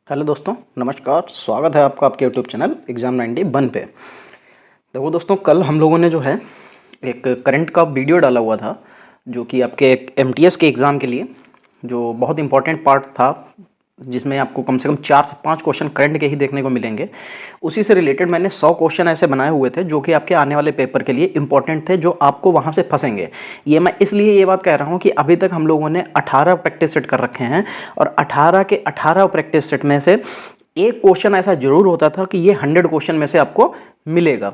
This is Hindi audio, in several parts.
हेलो दोस्तों, नमस्कार। स्वागत है आपका आपके यूट्यूब चैनल एग्ज़ाम 91 पे। देखो दोस्तों, कल हम लोगों ने जो है एक करंट का वीडियो डाला हुआ था, जो कि आपके एमटीएस के एग्ज़ाम के लिए जो बहुत इंपॉर्टेंट पार्ट था, जिसमें आपको कम से कम 4 से 5 क्वेश्चन करंट के ही देखने को मिलेंगे। उसी से रिलेटेड मैंने 100 क्वेश्चन ऐसे बनाए हुए थे जो कि आपके आने वाले पेपर के लिए इंपॉर्टेंट थे, जो आपको वहाँ से फंसेंगे। ये मैं इसलिए ये बात कह रहा हूँ कि अभी तक हम लोगों ने 18 प्रैक्टिस सेट कर रखे हैं, और 18 के 18 प्रैक्टिस सेट में से एक क्वेश्चन ऐसा जरूर होता था कि ये 100 क्वेश्चन में से आपको मिलेगा।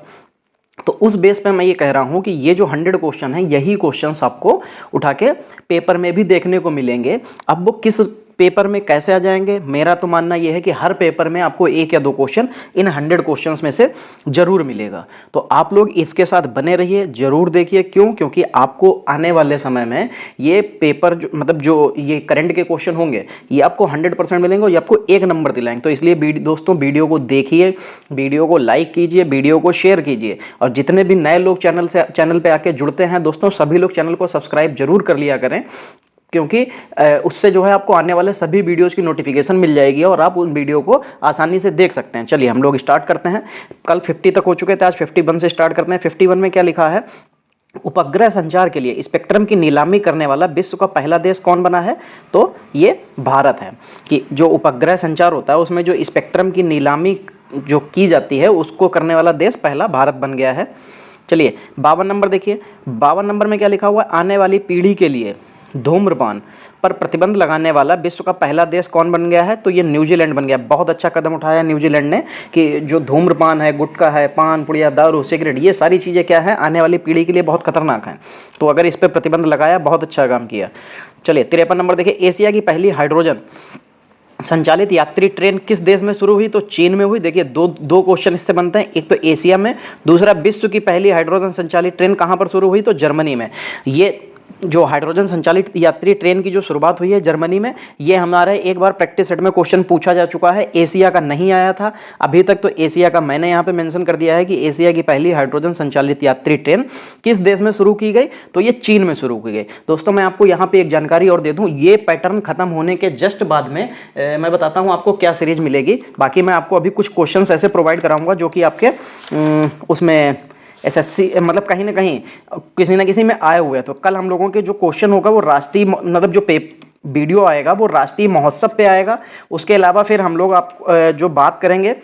तो उस बेस पे मैं ये कह रहा हूँ कि ये जो 100 क्वेश्चन है, यही क्वेश्चंस आपको उठा के पेपर में भी देखने को मिलेंगे। अब वो किस पेपर में कैसे आ जाएंगे, मेरा तो मानना ये है कि हर पेपर में आपको 1 या 2 क्वेश्चन इन 100 क्वेश्चंस में से जरूर मिलेगा। तो आप लोग इसके साथ बने रहिए, जरूर देखिए। क्यों? क्योंकि आपको आने वाले समय में ये पेपर जो ये करंट के क्वेश्चन होंगे, ये आपको 100% मिलेंगे और ये आपको 1 नंबर दिलाएंगे। तो इसलिए दोस्तों, वीडियो को देखिए, वीडियो को लाइक कीजिए, वीडियो को शेयर कीजिए, और जितने भी नए लोग चैनल पे आके जुड़ते हैं दोस्तों, सभी लोग चैनल को सब्सक्राइब जरूर कर लिया करें, क्योंकि उससे जो है आपको आने वाले सभी वीडियोस की नोटिफिकेशन मिल जाएगी और आप उन वीडियो को आसानी से देख सकते हैं। चलिए हम लोग स्टार्ट करते हैं। कल 50 तक हो चुके थे, आज 51 से स्टार्ट करते हैं। 51 में क्या लिखा है? उपग्रह संचार के लिए स्पेक्ट्रम की नीलामी करने वाला विश्व का पहला देश कौन बना है? तो ये भारत है। कि जो उपग्रह संचार होता है उसमें जो स्पेक्ट्रम की नीलामी जो की जाती है, उसको करने वाला देश पहला भारत बन गया है। चलिए 52 नंबर देखिए। 52 नंबर में क्या लिखा हुआ है? आने वाली पीढ़ी के लिए धूम्रपान पर प्रतिबंध लगाने वाला विश्व का पहला देश कौन बन गया है? तो ये न्यूजीलैंड बन गया। बहुत अच्छा कदम उठाया न्यूजीलैंड ने, कि जो धूम्रपान है, गुटखा है, पान पुड़िया, दारू, सिगरेट, ये सारी चीज़ें क्या है, आने वाली पीढ़ी के लिए बहुत खतरनाक हैं। तो अगर इस पर प्रतिबंध लगाया, बहुत अच्छा काम किया। चलिए 53 नंबर देखिए। एशिया की पहली हाइड्रोजन संचालित यात्री ट्रेन किस देश में शुरू हुई? तो चीन में हुई। देखिए दो क्वेश्चन इससे बनते हैं, एक तो एशिया में, दूसरा विश्व की पहली हाइड्रोजन संचालित ट्रेन कहाँ पर शुरू हुई? तो जर्मनी में। ये जो हाइड्रोजन संचालित यात्री ट्रेन की जो शुरुआत हुई है जर्मनी में, ये हमारे एक बार प्रैक्टिस सेट में क्वेश्चन पूछा जा चुका है। एशिया का नहीं आया था अभी तक, तो एशिया का मैंने यहाँ पे मेंशन कर दिया है कि एशिया की पहली हाइड्रोजन संचालित यात्री ट्रेन किस देश में शुरू की गई? तो ये चीन में शुरू की गई। दोस्तों मैं आपको यहाँ पे एक जानकारी और दे दूँ, ये पैटर्न खत्म होने के जस्ट बाद में मैं बताता हूँ आपको क्या सीरीज मिलेगी। बाकी मैं आपको अभी कुछ क्वेश्चन ऐसे प्रोवाइड कराऊंगा जो कि आपके उसमें एसएससी मतलब कहीं ना कहीं किसी ना किसी में आए हुए हैं। तो कल हम लोगों के जो क्वेश्चन होगा वो राष्ट्रीय मतलब जो वीडियो आएगा वो राष्ट्रीय महोत्सव पे आएगा। उसके अलावा फिर हम लोग आप जो बात करेंगे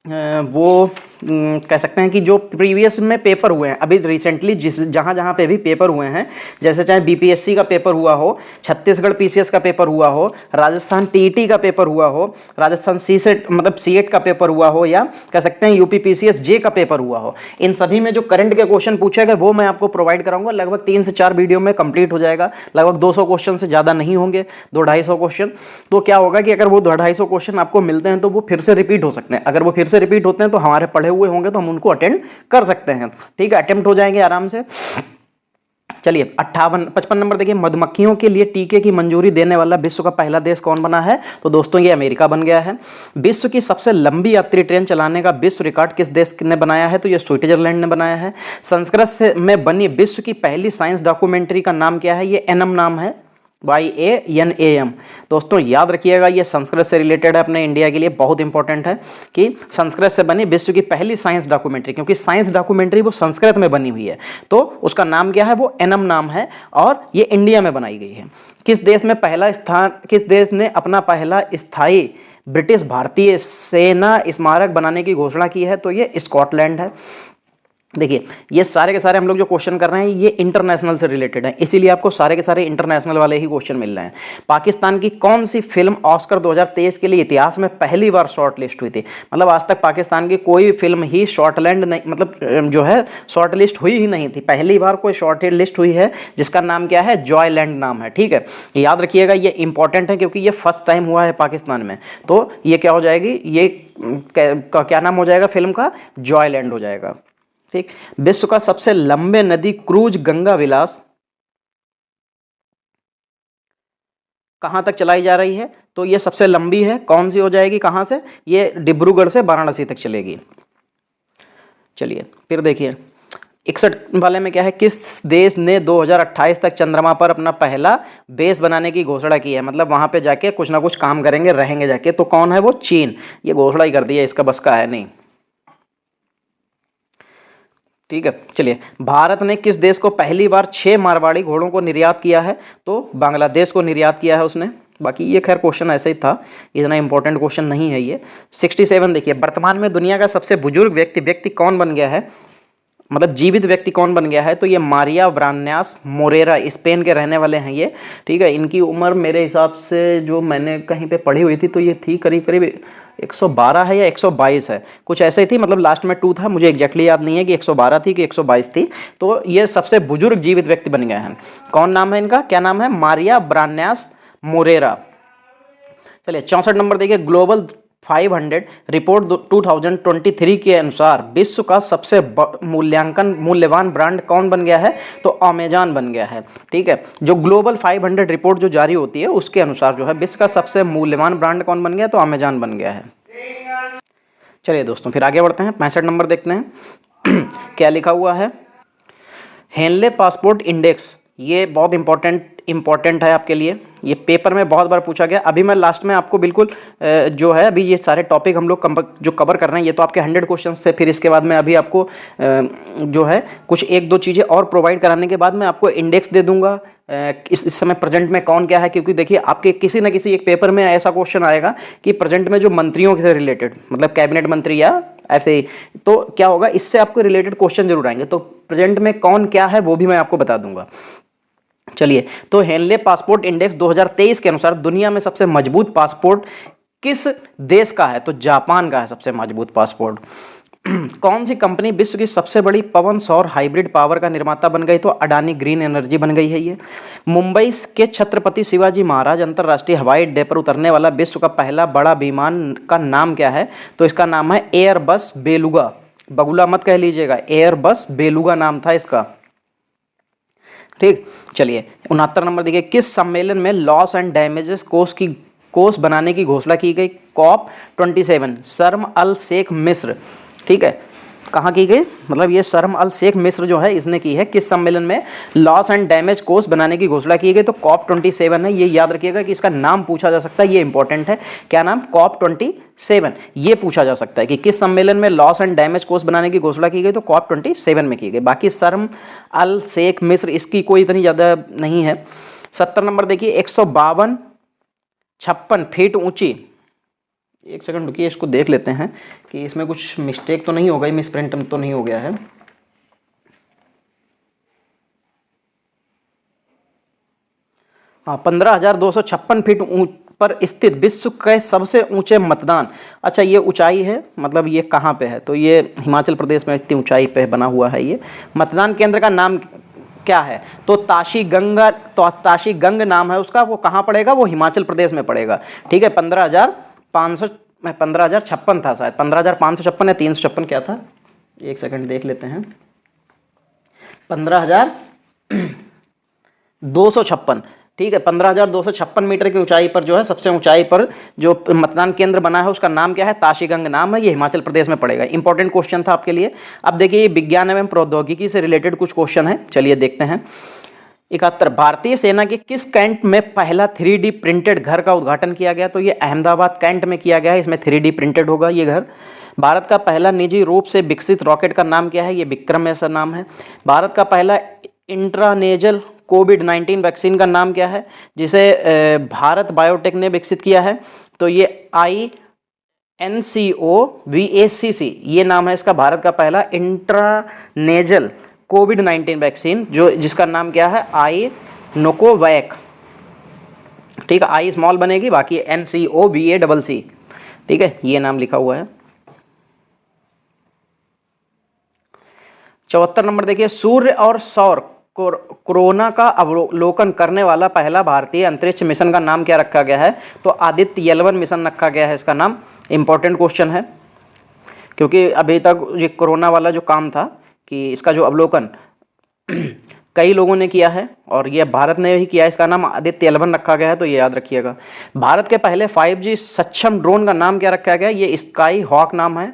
वो कह सकते हैं कि जो प्रीवियस में पेपर हुए हैं अभी रिसेंटली, जहाँ जहाँ पे भी पेपर हुए हैं, जैसे चाहे बीपीएससी का पेपर हुआ हो, छत्तीसगढ़ पीसीएस का पेपर हुआ हो, राजस्थान टीईटी का पेपर हुआ हो, राजस्थान सीसेट मतलब सीएट का पेपर हुआ हो, या कह सकते हैं यूपी पीसीएस जे का पेपर हुआ हो, इन सभी में जो करंट के क्वेश्चन पूछे गए वो मैं आपको प्रोवाइड कराऊंगा। लगभग 3 से 4 वीडियो में कंप्लीट हो जाएगा। लगभग 200 क्वेश्चन से ज़्यादा नहीं होंगे, 200-250 क्वेश्चन। तो क्या होगा कि अगर वो 200-250 क्वेश्चन आपको मिलते हैं तो वो फिर से रिपीट हो सकते हैं। अगर वो फिर से रिपीट होते हैं तो हमारे पढ़े हुए होंगे तो हम उनको अटेंड कर सकते हैं। ठीक है, अटेम्प्ट हो जाएंगे आराम से। चलिए 55 नंबर देखिए। मधुमक्खियों के लिए टीके की मंजूरी देने वाला विश्व का पहला देश कौन बना है? तो दोस्तों ये अमेरिका बन गया है। विश्व की सबसे लंबी यात्री ट्रेन चलाने का विश्व रिकॉर्ड किस देश ने बनाया है? तो ये स्विट्जरलैंड ने बनाया है। संस्कृत में बनी विश्व की पहली साइंस डॉक्यूमेंट्री का नाम क्या है? ये एनम नाम है, YANAM। दोस्तों याद रखिएगा, ये संस्कृत से रिलेटेड है, अपने इंडिया के लिए बहुत इंपॉर्टेंट है कि संस्कृत से बनी विश्व की पहली साइंस डॉक्यूमेंट्री, क्योंकि साइंस डॉक्यूमेंट्री वो संस्कृत में बनी हुई है, तो उसका नाम क्या है? वो एनम नाम है, और ये इंडिया में बनाई गई है। किस देश ने अपना पहला स्थायी ब्रिटिश भारतीय सेना स्मारक बनाने की घोषणा की है? तो ये स्कॉटलैंड है। देखिए ये सारे के सारे हम लोग जो क्वेश्चन कर रहे हैं ये इंटरनेशनल से रिलेटेड है, इसीलिए आपको सारे के सारे इंटरनेशनल वाले ही क्वेश्चन मिल रहे हैं। पाकिस्तान की कौन सी फिल्म ऑस्कर 2023 के लिए इतिहास में पहली बार शॉर्ट लिस्ट हुई थी? मतलब आज तक पाकिस्तान की कोई फिल्म ही शॉर्टलैंड नहीं, मतलब जो है शॉर्ट लिस्ट हुई ही नहीं थी। पहली बार कोई शॉर्ट लिस्ट हुई है जिसका नाम क्या है? जॉयलैंड नाम है। ठीक है, याद रखिएगा, ये इंपॉर्टेंट है क्योंकि ये फर्स्ट टाइम हुआ है पाकिस्तान में। तो ये क्या हो जाएगी? ये क्या नाम हो जाएगा फिल्म का? जॉयलैंड हो जाएगा। ठीक। विश्व का सबसे लंबे नदी क्रूज गंगा विलास कहां तक चलाई जा रही है? तो ये सबसे लंबी है, कौन सी हो जाएगी? कहां से? ये डिब्रूगढ़ से वाराणसी तक चलेगी। चलिए फिर देखिए 61 वाले में क्या है, किस देश ने 2028 तक चंद्रमा पर अपना पहला बेस बनाने की घोषणा की है, मतलब वहां पे जाके कुछ ना कुछ काम करेंगे, रहेंगे जाके, तो कौन है वो, चीन। ये घोषणा ही कर दी है, इसका बस का है नहीं। ठीक है, चलिए, भारत ने किस देश को पहली बार 6 मारवाड़ी घोड़ों को निर्यात किया है, तो बांग्लादेश को निर्यात किया है उसने। बाकी ये खैर क्वेश्चन ऐसे ही था, इतना इंपॉर्टेंट क्वेश्चन नहीं है ये। 67 देखिए, वर्तमान में दुनिया का सबसे बुजुर्ग व्यक्ति कौन बन गया है, मतलब जीवित व्यक्ति कौन बन गया है, तो ये मारिया ब्रान्यास मोरेरा, स्पेन के रहने वाले हैं ये। ठीक है, इनकी उम्र मेरे हिसाब से जो मैंने कहीं पे पढ़ी हुई थी तो ये थी करीब करीब 112 है या 122 है, कुछ ऐसे ही थी, मतलब लास्ट में 2 था, मुझे एग्जैक्टली याद नहीं है कि 112 थी कि 122 थी। तो ये सबसे बुजुर्ग जीवित व्यक्ति बन गए हैं। कौन नाम है इनका, क्या नाम है, मारिया ब्रान्यास मोरेरा। चलिए 64 नंबर देखिए, ग्लोबल 500 रिपोर्ट 2023 के अनुसार विश्व का सबसे मूल्यवान ब्रांड कौन बन गया है, तो अमेजॉन बन गया है। ठीक है, जो ग्लोबल 500 रिपोर्ट जो जारी होती है उसके अनुसार जो है विश्व का सबसे मूल्यवान ब्रांड कौन बन गया, तो अमेजॉन बन गया है। चलिए दोस्तों, फिर आगे बढ़ते हैं, 65 नंबर देखते हैं क्या लिखा हुआ है। हेनले पासपोर्ट इंडेक्स, ये बहुत इंपॉर्टेंट है आपके लिए, ये पेपर में बहुत बार पूछा गया। अभी मैं लास्ट में आपको बिल्कुल जो है, अभी ये सारे टॉपिक हम लोग जो कवर कर रहे हैं ये तो आपके 100 क्वेश्चन थे, फिर इसके बाद मैं अभी आपको जो है कुछ 1-2 चीज़ें और प्रोवाइड कराने के बाद मैं आपको इंडेक्स दे दूंगा इस समय प्रेजेंट में कौन क्या है, क्योंकि देखिए आपके किसी न किसी एक पेपर में ऐसा क्वेश्चन आएगा कि प्रेजेंट में जो मंत्रियों से रिलेटेड, मतलब कैबिनेट मंत्री या ऐसे ही, तो क्या होगा, इससे आपको रिलेटेड क्वेश्चन जरूर आएंगे, तो प्रेजेंट में कौन क्या है वो भी मैं आपको बता दूंगा। चलिए, तो हेनले पासपोर्ट इंडेक्स 2023 के अनुसार दुनिया में सबसे मजबूत पासपोर्ट किस देश का है, तो जापान का है सबसे मजबूत पासपोर्ट। कौन सी कंपनी विश्व की सबसे बड़ी पवन सौर हाइब्रिड पावर का निर्माता बन गई, तो अडानी ग्रीन एनर्जी बन गई है ये। मुंबई के छत्रपति शिवाजी महाराज अंतरराष्ट्रीय हवाई अड्डे पर उतरने वाला विश्व का पहला बड़ा विमान का नाम क्या है, तो इसका नाम है एयरबस बेलुगा, बगुला मत कह लीजिएगा, एयरबस बेलुगा नाम था इसका। ठीक, चलिए 69 नंबर देखिए, किस सम्मेलन में लॉस एंड डैमेजेस कोष बनाने की घोषणा की गई, COP 27, शर्म अल शेख मिस्र। ठीक है, कहाँ की गई, मतलब ये शर्म अल शेख मिस्र जो है इसने की है, किस सम्मेलन में लॉस एंड डैमेज कोष बनाने की घोषणा की गई, तो COP 27 है। ये याद रखिएगा कि इसका नाम पूछा जा सकता है, ये इंपॉर्टेंट है, क्या नाम, COP 27, ये पूछा जा सकता है कि किस सम्मेलन में लॉस एंड डैमेज कोष बनाने की घोषणा की गई, तो COP 27 में की गई। बाकी शर्म अल शेख मिस्र इसकी कोई इतनी ज़्यादा नहीं है। 70 नंबर देखिए, 152-56 फीट ऊंची, एक सेकंड रुकिए, इसको देख लेते हैं कि इसमें कुछ मिस्टेक तो नहीं हो गई, मिसप्रिंट तो नहीं हो गया है। हाँ, 15,256 फीट पर स्थित विश्व के सबसे ऊंचे मतदान, अच्छा ये ऊंचाई है, मतलब ये कहाँ पे है, तो ये हिमाचल प्रदेश में इतनी ऊंचाई पे बना हुआ है ये। मतदान केंद्र का नाम क्या है, तो ताशीगंग नाम है उसका, वो कहाँ पड़ेगा, वो हिमाचल प्रदेश में पड़ेगा। ठीक है, 15,556 था शायद, 15,556 या 356 क्या था, एक सेकंड देख लेते हैं, 15,256। ठीक है, 15,256 मीटर की ऊंचाई पर जो है, सबसे ऊंचाई पर जो मतदान केंद्र बना है उसका नाम क्या है, ताशीगंग नाम है, ये हिमाचल प्रदेश में पड़ेगा। इंपॉर्टेंट क्वेश्चन था आपके लिए। अब देखिए, ये विज्ञान एवं प्रौद्योगिकी से रिलेटेड कुछ क्वेश्चन है, चलिए देखते हैं। 71, भारतीय सेना के किस कैंट में पहला 3D प्रिंटेड घर का उद्घाटन किया गया, तो ये अहमदाबाद कैंट में किया गया है, इसमें 3D प्रिंटेड होगा ये घर। भारत का पहला निजी रूप से विकसित रॉकेट का नाम क्या है, ये विक्रम ऐसा नाम है। भारत का पहला इंट्रानेजल कोविड-19 वैक्सीन का नाम क्या है, जिसे भारत बायोटेक ने विकसित किया है, तो ये INCOVACC ये नाम है इसका, भारत का पहला इंट्रानेजल कोविड-19 वैक्सीन, जो जिसका नाम क्या है, नोकोवैक। ठीक है, आई स्मॉल बनेगी, बाकी NCOVACC। ठीक है, ये नाम लिखा हुआ है। 74 नंबर देखिए, सूर्य और सौर कोरोना का अवलोकन करने वाला पहला भारतीय अंतरिक्ष मिशन का नाम क्या रखा गया है, तो आदित्य L1 मिशन रखा गया है इसका नाम। इंपॉर्टेंट क्वेश्चन है, क्योंकि अभी तक ये कोरोना वाला जो काम था कि इसका जो अवलोकन कई लोगों ने किया है और ये भारत ने ही किया है, इसका नाम आदित्य L1 रखा गया है, तो ये याद रखिएगा। भारत के पहले 5G सक्षम ड्रोन का नाम क्या रखा गया, ये स्काई हॉक नाम है,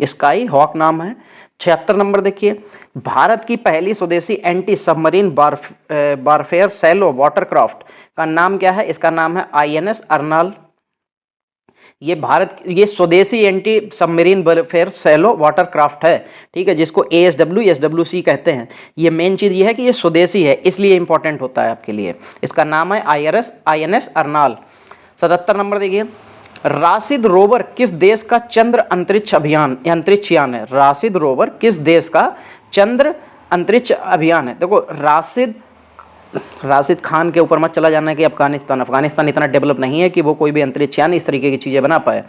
स्काई हॉक नाम है। 76 नंबर देखिए, भारत की पहली स्वदेशी anti submarine warfare shallow watercraft का नाम क्या है? इसका नाम है INS अर्नाल। ये स्वदेशी anti submarine warfare shallow watercraft है, ठीक है, जिसको ASW SWC कहते हैं। ये मेन चीज ये है कि ये स्वदेशी है, इसलिए इंपॉर्टेंट होता है आपके लिए। इसका नाम है INS अर्नाल। 77 नंबर देखिए, राशिद रोवर किस देश का चंद्र अंतरिक्ष यान है? राशिद रोवर किस देश का चंद्र अंतरिक्ष अभियान है? देखो, राशिद खान के ऊपर मत चला जाना है कि अफगानिस्तान इतना डेवलप नहीं है कि वो कोई भी अंतरिक्ष यान इस तरीके की चीजें बना पाए,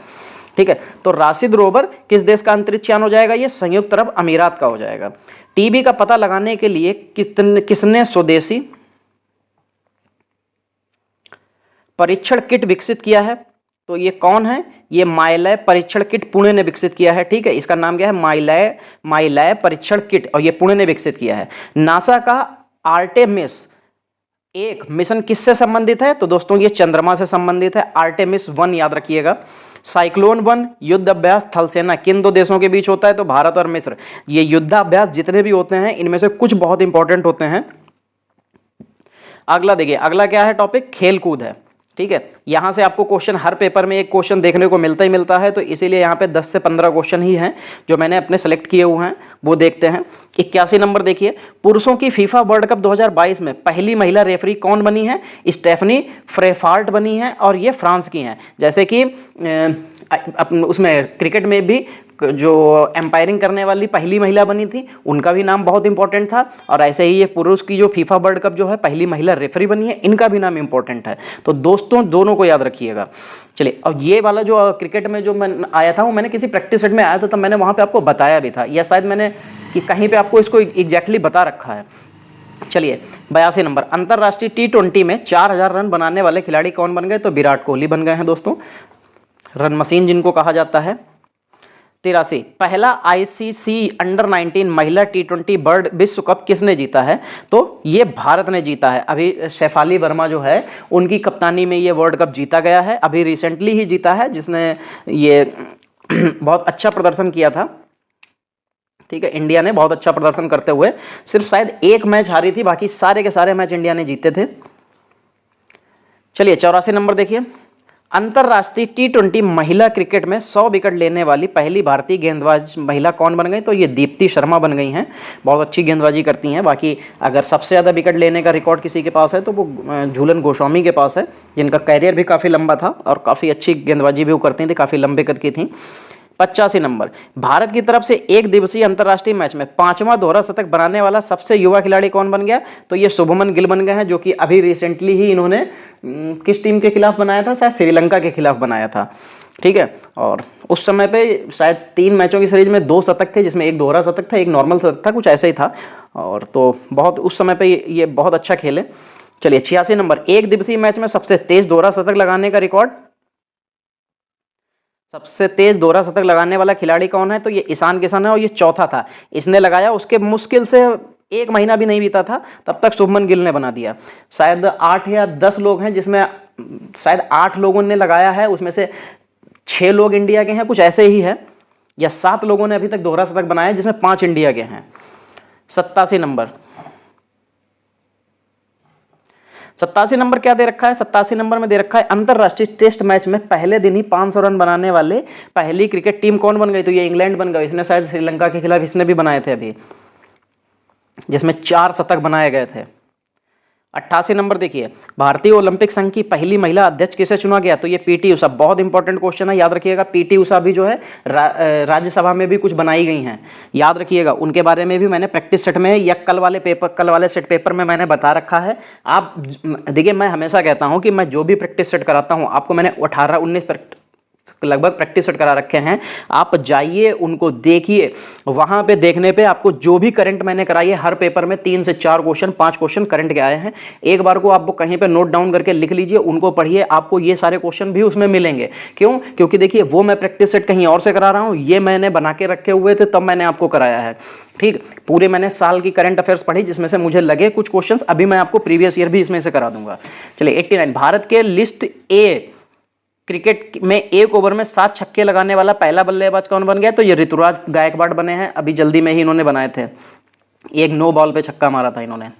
ठीक है। तो राशिद रोवर किस देश का अंतरिक्ष यान हो जाएगा? ये संयुक्त अरब अमीरात का हो जाएगा। टीबी का पता लगाने के लिए किसने स्वदेशी परीक्षण किट विकसित किया है? तो ये कौन है? ये माइलैब परीक्षण किट पुणे ने विकसित किया है, ठीक है। इसका नाम क्या है? माइलैब परीक्षण किट, और ये पुणे ने विकसित किया है। नासा का आर्टेमिस 1 मिशन किससे संबंधित है? तो दोस्तों ये चंद्रमा से संबंधित है। आर्टेमिस 1 याद रखिएगा। साइक्लोन 1 युद्ध अभ्यास थल सेना किन दो देशों के बीच होता है? तो भारत और मिस्र। ये युद्धाभ्यास जितने भी होते हैं इनमें से कुछ बहुत इंपॉर्टेंट होते हैं। अगला देखिए, अगला क्या है टॉपिक? खेल कूद है, ठीक है। यहां से आपको क्वेश्चन हर पेपर में एक क्वेश्चन देखने को मिलता ही मिलता है, तो इसीलिए यहाँ पे 10 से 15 क्वेश्चन ही हैं जो मैंने अपने सेलेक्ट किए हुए हैं, वो देखते हैं। 81 नंबर देखिए, पुरुषों की फीफा वर्ल्ड कप 2022 में पहली महिला रेफरी कौन बनी है? स्टेफनी फ्रेफाल्ट बनी है, और ये फ्रांस की हैं। जैसे कि उसमें क्रिकेट में भी जो एम्पायरिंग करने वाली पहली महिला बनी थी, उनका भी नाम बहुत इंपॉर्टेंट था, और ऐसे ही ये पुरुष की जो फीफा वर्ल्ड कप जो है पहली महिला रेफरी बनी है, इनका भी नाम इंपॉर्टेंट है। तो दोस्तों दोनों को याद रखिएगा। चलिए, और ये वाला जो क्रिकेट में जो मैं आया था वो मैंने किसी प्रैक्टिस सेट में आया था, तब मैंने वहाँ पे आपको बताया भी था, या शायद मैंने कि कहीं पे आपको इसको एग्जैक्टली बता रखा है। चलिए, 82 नंबर, अंतरराष्ट्रीय T20 में 4000 रन बनाने वाले खिलाड़ी कौन बन गए? तो विराट कोहली बन गए हैं दोस्तों, रन मशीन जिनको कहा जाता है। 83, पहला ICC अंडर-19 महिला T20 वर्ल्ड विश्व कप किसने जीता है? तो ये भारत ने जीता है। अभी शेफाली वर्मा जो है उनकी कप्तानी में ये वर्ल्ड कप जीता गया है, अभी रिसेंटली ही जीता है, जिसने ये बहुत अच्छा प्रदर्शन किया था, ठीक है। इंडिया ने बहुत अच्छा प्रदर्शन करते हुए सिर्फ शायद एक मैच हारी थी, बाकी सारे के सारे मैच इंडिया ने जीते थे। चलिए, 84 नंबर देखिए, अंतरराष्ट्रीय T20 महिला क्रिकेट में 100 विकेट लेने वाली पहली भारतीय गेंदबाज महिला कौन बन गई? तो ये दीप्ति शर्मा बन गई हैं, बहुत अच्छी गेंदबाजी करती हैं। बाकी अगर सबसे ज़्यादा विकेट लेने का रिकॉर्ड किसी के पास है तो वो झूलन गोस्वामी के पास है, जिनका कैरियर भी काफ़ी लंबा था और काफ़ी अच्छी गेंदबाजी भी वो करती थी, काफ़ी लंबे कद की थी। 85 नंबर, भारत की तरफ से एक दिवसीय अंतर्राष्ट्रीय मैच में 5वां दोहरा शतक बनाने वाला सबसे युवा खिलाड़ी कौन बन गया? तो ये शुभमन गिल बन गए हैं, जो कि अभी रिसेंटली ही इन्होंने किस टीम के खिलाफ बनाया था? शायद श्रीलंका के खिलाफ बनाया था, ठीक है। और उस समय पे शायद 3 मैचों की सीरीज में 2 शतक थे, जिसमें एक दोहरा शतक था, एक नॉर्मल शतक था, कुछ ऐसा ही था। और तो बहुत उस समय पे ये बहुत अच्छा खेले। चलिए, 86 नंबर, एक दिवसीय मैच में सबसे तेज दोहरा शतक लगाने का रिकॉर्ड, सबसे तेज दोहरा शतक लगाने वाला खिलाड़ी कौन है? तो ये ईशान किशन है, और ये चौथा था, इसने लगाया। उसके मुश्किल से 1 महीना भी नहीं बीता था तब तक शुभमन गिल ने बना दिया। शायद 8 या 10 लोग हैं जिसमें शायद 8 लोगों ने लगाया है, उसमें से 6 लोग इंडिया के हैं, कुछ ऐसे ही है, या 7 लोगों ने अभी तक दोहरा शतक बनाया जिसमें 5 इंडिया के हैं। 87 नंबर, 87 नंबर क्या दे रखा है? 87 नंबर में दे रखा है अंतरराष्ट्रीय टेस्ट मैच में पहले दिन ही 500 रन बनाने वाले पहली क्रिकेट टीम कौन बन गई? तो ये इंग्लैंड बन गई। इसने शायद श्रीलंका के खिलाफ इसने भी बनाए थे अभी, जिसमें 4 शतक बनाए गए थे। 88 नंबर देखिए, भारतीय ओलंपिक संघ की पहली महिला अध्यक्ष किसे चुना गया? तो ये पीटी उषा, बहुत इंपॉर्टेंट क्वेश्चन है, याद रखिएगा। पीटी उषा भी जो है राज्यसभा में भी कुछ बनाई गई हैं, याद रखिएगा। उनके बारे में भी मैंने प्रैक्टिस सेट में या कल वाले सेट पेपर में मैंने बता रखा है। आप देखिए, मैं हमेशा कहता हूं कि मैं जो भी प्रैक्टिस सेट कराता हूं, आपको मैंने 18-19 लगभग प्रैक्टिस सेट करा रखे हैं, आप जाइए उनको देखिए। वहां पे देखने पे आपको जो भी करंट मैंने कराई है, हर पेपर में 3 से 4 क्वेश्चन 5 क्वेश्चन करंट के आए हैं। एक बार को आप कहीं पे नोट डाउन करके लिख लीजिए, उनको पढ़िए, आपको ये सारे क्वेश्चन भी उसमें मिलेंगे। क्यों? क्योंकि देखिए, वो मैं प्रैक्टिस सेट कहीं और से करा रहा हूं, ये मैंने बना के रखे हुए थे, तब मैंने आपको कराया है, ठीक। पूरे मैंने साल की करंट अफेयर्स पढ़ी, जिसमें से मुझे लगे कुछ क्वेश्चंस, अभी मैं आपको प्रीवियस ईयर भी इसमें से करा दूंगा। चलिए, 89, भारत के लिस्ट ए क्रिकेट में एक ओवर में 7 छक्के लगाने वाला पहला बल्लेबाज कौन बन गया? तो ये ऋतुराज गायकवाड़ बने हैं, अभी जल्दी में ही इन्होंने बनाए थे, एक 9 बॉल पे छक्का मारा था इन्होंने।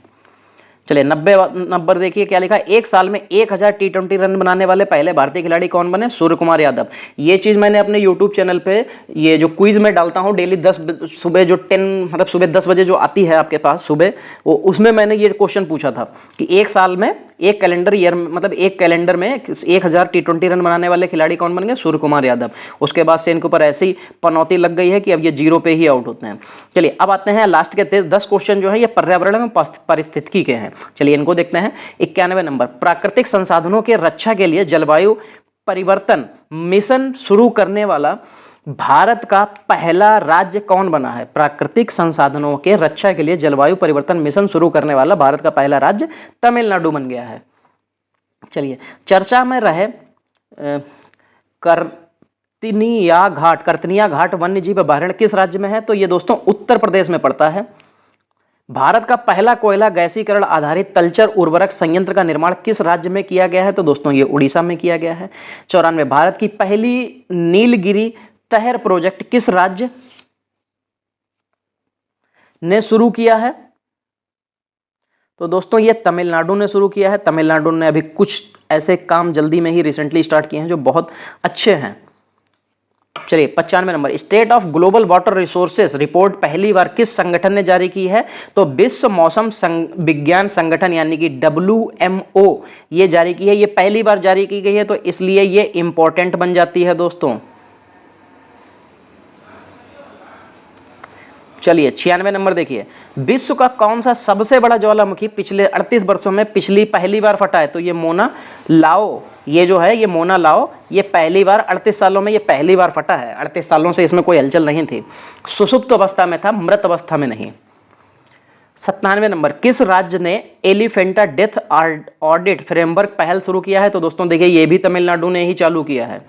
चलिए 90 नंबर देखिए क्या लिखा है, एक साल में 1000 टी20 रन बनाने वाले पहले भारतीय खिलाड़ी कौन बने? सूर्य कुमार यादव। ये चीज मैंने अपने यूट्यूब चैनल पे ये जो क्विज में डालता हूँ डेली 10 सुबह जो 10 मतलब सुबह 10 बजे जो आती है आपके पास सुबह, वो उसमें मैंने ये क्वेश्चन पूछा था कि एक साल में एक कैलेंडर ईयर मतलब एक कैलेंडर में 1000 टी20 रन बनाने वाले खिलाड़ी कौन बन गए? सूर्य कुमार यादव। उसके बाद से इनके ऊपर ऐसी पनौती लग गई है कि अब ये 0 पे ही आउट होते हैं। चलिए अब आते हैं लास्ट के 10 क्वेश्चन जो है ये पर्यावरण में पारिस्थितिकी के हैं। चलिए इनको देखते हैं। 91 नंबर, प्राकृतिक संसाधनों के रक्षा के लिए जलवायु परिवर्तन मिशन शुरू करने वाला भारत का पहला राज्य कौन बना है? प्राकृतिक संसाधनों के रक्षा के लिए जलवायु परिवर्तन मिशन शुरू करने वाला भारत का पहला राज्य तमिलनाडु बन गया है। चलिए चर्चा में रहे कर्तनिया घाट वन्य जीव अभयारण्य किस राज्य में है? तो ये दोस्तों उत्तर प्रदेश में पड़ता है। भारत का पहला कोयला गैसीकरण आधारित तलचर उर्वरक संयंत्र का निर्माण किस राज्य में किया गया है? तो दोस्तों ये उड़ीसा में किया गया है। 94, भारत की पहली नीलगिरी तहर प्रोजेक्ट किस राज्य ने शुरू किया है? तो दोस्तों ये तमिलनाडु ने शुरू किया है। तमिलनाडु ने अभी कुछ ऐसे काम जल्दी में ही रिसेंटली स्टार्ट किए हैं जो बहुत अच्छे हैं। चलिए 95 number, state of global water resources report पहली बार किस संगठन ने जारी की है? तो विश्व मौसम विज्ञान संगठन यानी कि WMO ये जारी की है। ये पहली बार जारी की गई है तो इसलिए ये इंपॉर्टेंट बन जाती है दोस्तों। चलिए 96 नंबर देखिए, विश्व का कौन सा सबसे बड़ा ज्वालामुखी पिछले 38 वर्षों में पहली बार फटा है? तो ये मोना लाओ, ये जो है ये मोना लाओ, ये पहली बार 38 सालों में ये पहली बार फटा है। 38 सालों से इसमें कोई हलचल नहीं थी, सुसुप्त अवस्था में था, मृत अवस्था में नहीं। 97 नंबर, किस राज्य ने एलिफेंटा डेथ ऑडिट फ्रेमवर्क पहल शुरू किया है? तो दोस्तों देखिए ये भी तमिलनाडु ने ही चालू किया है।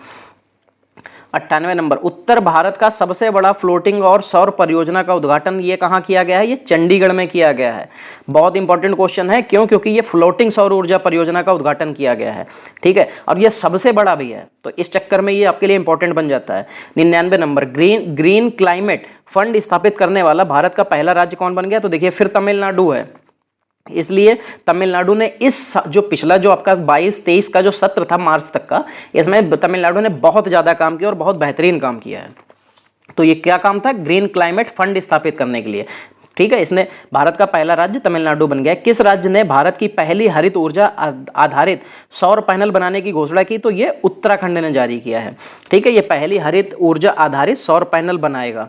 98 नंबर, उत्तर भारत का सबसे बड़ा फ्लोटिंग और सौर परियोजना का उद्घाटन ये कहाँ किया गया है? ये चंडीगढ़ में किया गया है। बहुत इंपॉर्टेंट क्वेश्चन है, क्यों? क्योंकि ये फ्लोटिंग सौर ऊर्जा परियोजना का उद्घाटन किया गया है, ठीक है, और ये सबसे बड़ा भी है, तो इस चक्कर में ये आपके लिए इंपॉर्टेंट बन जाता है। 99 नंबर, ग्रीन क्लाइमेट फंड स्थापित करने वाला भारत का पहला राज्य कौन बन गया? तो देखिए फिर तमिलनाडु है। इसलिए तमिलनाडु ने इस जो पिछला जो आपका 22-23 का जो सत्र था मार्च तक का, इसमें तमिलनाडु ने बहुत ज़्यादा काम किया और बहुत बेहतरीन काम किया है। तो ये क्या काम था? ग्रीन क्लाइमेट फंड स्थापित करने के लिए, ठीक है। इसने भारत का पहला राज्य तमिलनाडु बन गया। किस राज्य ने भारत की पहली हरित ऊर्जा आधारित सौर पैनल बनाने की घोषणा की? तो ये उत्तराखंड ने जारी किया है, ठीक है। ये पहली हरित ऊर्जा आधारित सौर पैनल बनाएगा।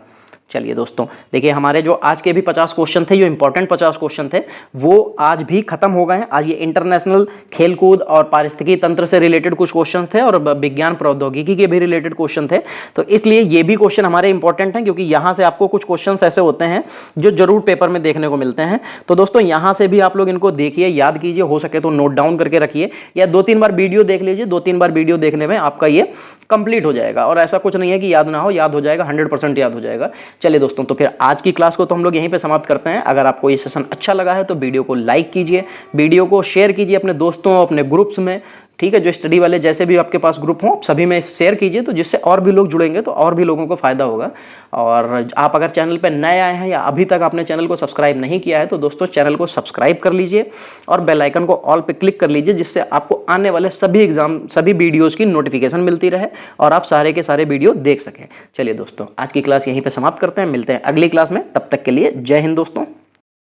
चलिए दोस्तों देखिए हमारे जो आज के भी 50 क्वेश्चन थे, जो इंपॉर्टेंट 50 क्वेश्चन थे, वो आज भी खत्म हो गए हैं। आज ये इंटरनेशनल खेलकूद और पारिस्थितिकी तंत्र से रिलेटेड कुछ क्वेश्चन थे और विज्ञान प्रौद्योगिकी के भी रिलेटेड क्वेश्चन थे। तो इसलिए ये भी क्वेश्चन हमारे इंपॉर्टेंट हैं, क्योंकि यहाँ से आपको कुछ क्वेश्चन ऐसे होते हैं जो जरूर पेपर में देखने को मिलते हैं। तो दोस्तों यहाँ से भी आप लोग इनको देखिए, याद कीजिए, हो सके तो नोट डाउन करके रखिए, या 2-3 बार वीडियो देख लीजिए। 2-3 बार वीडियो देखने में आपका ये कंप्लीट हो जाएगा, और ऐसा कुछ नहीं है कि याद ना हो, याद हो जाएगा, 100% याद हो जाएगा। चलिए दोस्तों, तो फिर आज की क्लास को तो हम लोग यहीं पे समाप्त करते हैं। अगर आपको ये सेशन अच्छा लगा है तो वीडियो को लाइक कीजिए, वीडियो को शेयर कीजिए अपने दोस्तों, अपने ग्रुप्स में, ठीक है, जो स्टडी वाले जैसे भी आपके पास ग्रुप हो सभी में शेयर कीजिए, तो जिससे और भी लोग जुड़ेंगे तो और भी लोगों को फायदा होगा। और आप अगर चैनल पर नए आए हैं या अभी तक आपने चैनल को सब्सक्राइब नहीं किया है तो दोस्तों चैनल को सब्सक्राइब कर लीजिए और बेल आइकन को ऑल पे क्लिक कर लीजिए, जिससे आपको आने वाले सभी वीडियोस की नोटिफिकेशन मिलती रहे और आप सारे के सारे वीडियो देख सकें। चलिए दोस्तों आज की क्लास यहीं पर समाप्त करते हैं, मिलते हैं अगली क्लास में, तब तक के लिए जय हिंद दोस्तों।